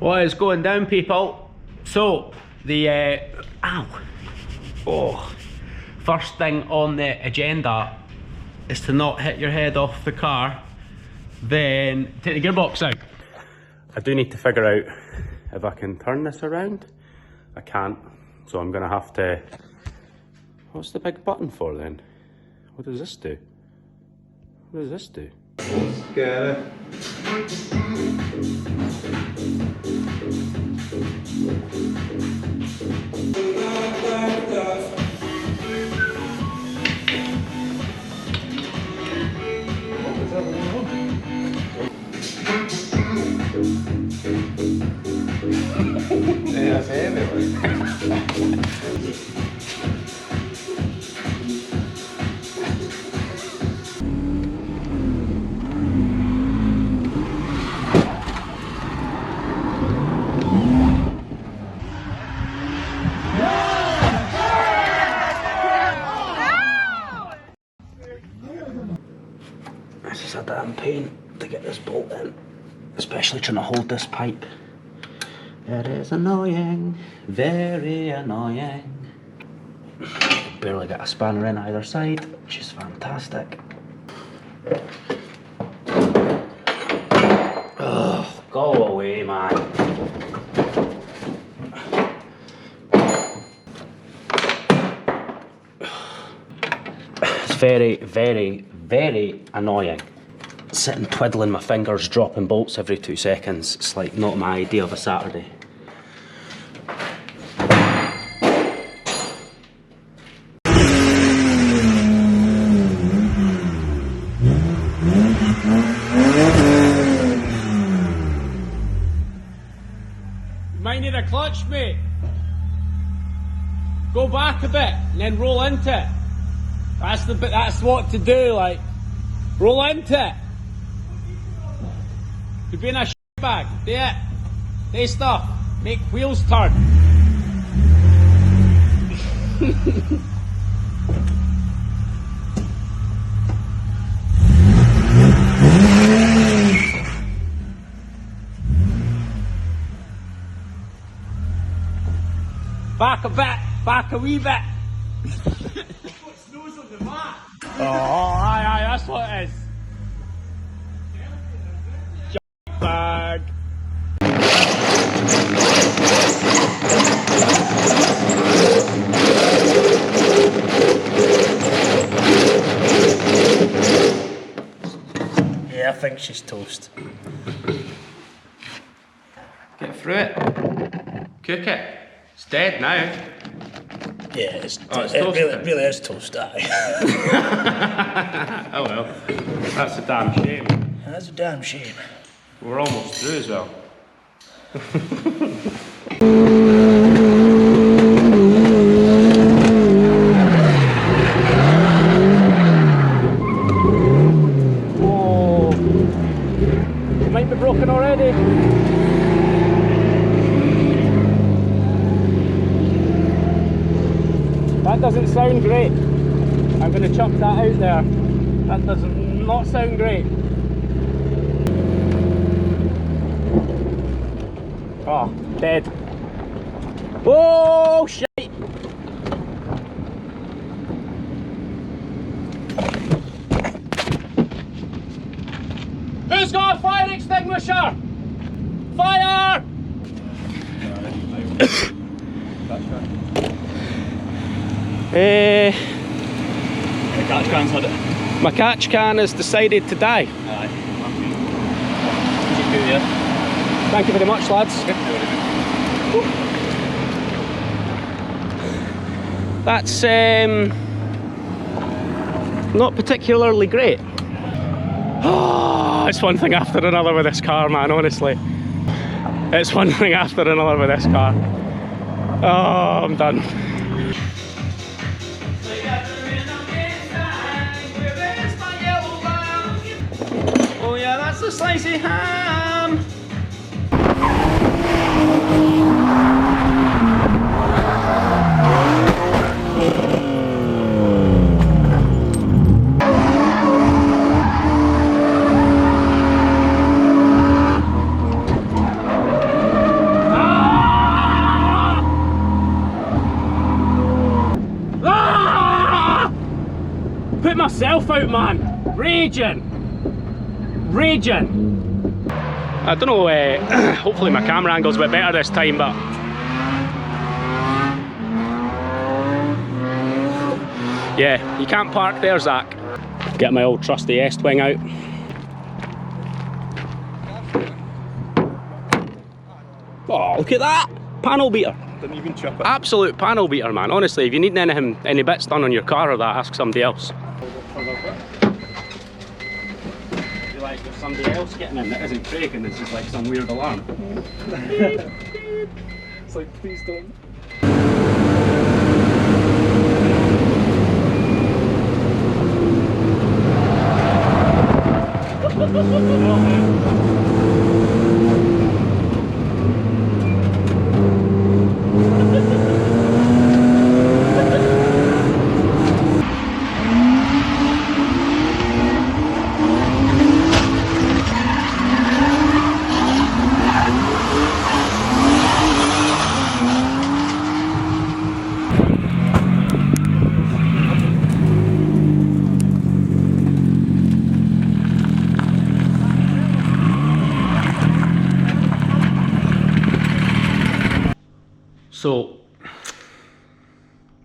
What is going down, people? So, the first thing on the agenda is to not hit your head off the car, then take the gearbox out. I do need to figure out if I can turn this around. I can't, so I'm gonna have to... What's the big button for then? What does this do? What does this do? Get it. Yeah, that's heavy. This is a damn pain to get this bolt in, especially trying to hold this pipe. It is annoying, very annoying. Barely get a spanner in either side, which is fantastic. Ugh, go away, man. It's very, very, very annoying. Sitting twiddling my fingers, dropping bolts every 2 seconds. It's like not my idea of a Saturday. You might need a clutch, mate. Go back a bit and then roll into it. That's what to do, like. Roll into it. You're being a bag. Do it. Do stuff. Make wheels turn. Back a bit. Back a wee bit. Oh, aye, that's what it is. Bag. Yeah, I think she's toast. Get through it. Cook it. It's dead now. Yeah, it's it toast really is toast, aye. Oh well. That's a damn shame. That's a damn shame. We're almost through as well. Oh, it might be broken already. That doesn't sound great. I'm going to chuck that out there. That does not sound great. Oh, dead. Oh, shit! Who's got a fire extinguisher? Fire! Catch can's had it. My catch can has decided to die. Aye. Thank you very much, lads. That's not particularly great. Oh, it's one thing after another with this car, man, honestly. It's one thing after another with this car. Oh, I'm done. Oh yeah, that's a slicey ham. put myself out, man. Raging. I don't know, hopefully my camera angle's a bit better this time, but yeah, you can't park there, Zach. Get my old trusty S-Wing out. Oh, look at that! Panel beater. Didn't even chip it. Absolute panel beater, man. Honestly, if you need any bits done on your car or that, ask somebody else. Like there's somebody else getting in that isn't Craig and it's just like some weird alarm. It's like, please don't. So,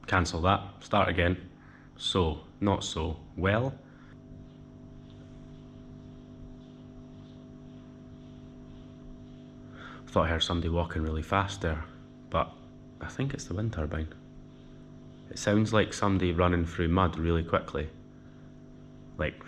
cancel that, start again. So, not so, well. Thought I heard somebody walking really fast there, but I think it's the wind turbine. It sounds like somebody running through mud really quickly. Like,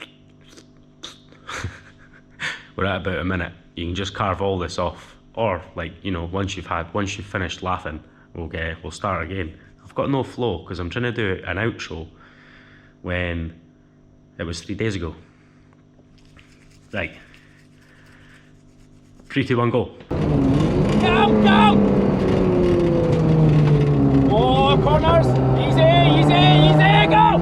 we're at about a minute. You can just carve all this off, or like, you know, once you've finished laughing, we'll start again. I've got no flow because I'm trying to do an outro when it was 3 days ago. Right. 3, 2, 1, go. Go! Oh, corners! Easy! Go!